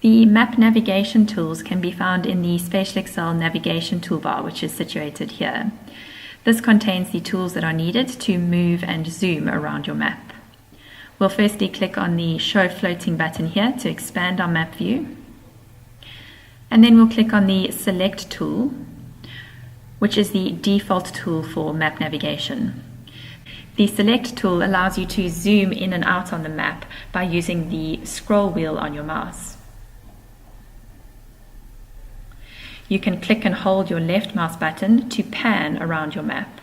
The map navigation tools can be found in the SpatialXL navigation toolbar, which is situated here. This contains the tools that are needed to move and zoom around your map. We'll firstly click on the Show Floating button here to expand our map view. And then we'll click on the Select tool, which is the default tool for map navigation. The Select tool allows you to zoom in and out on the map by using the scroll wheel on your mouse. You can click and hold your left mouse button to pan around your map.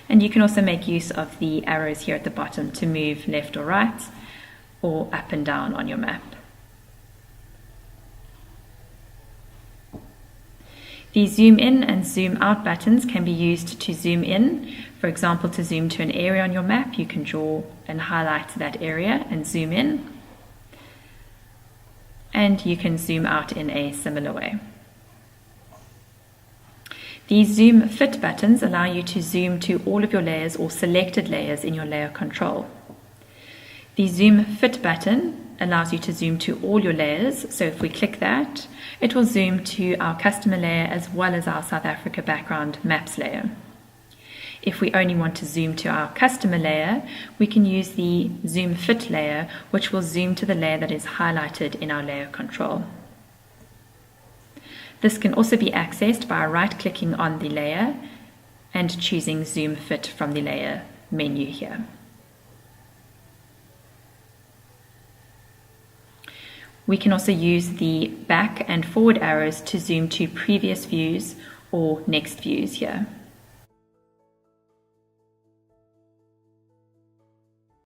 And you can also make use of the arrows here at the bottom to move left or right, or up and down on your map. The zoom in and zoom out buttons can be used to zoom in. For example, to zoom to an area on your map, you can draw and highlight that area and zoom in. And you can zoom out in a similar way. The Zoom Fit buttons allow you to zoom to all of your layers or selected layers in your layer control. The Zoom Fit button allows you to zoom to all your layers, so if we click that, it will zoom to our customer layer as well as our South Africa background maps layer. If we only want to zoom to our customer layer, we can use the Zoom Fit layer, which will zoom to the layer that is highlighted in our layer control. This can also be accessed by right-clicking on the layer and choosing Zoom Fit from the layer menu here. We can also use the back and forward arrows to zoom to previous views or next views here.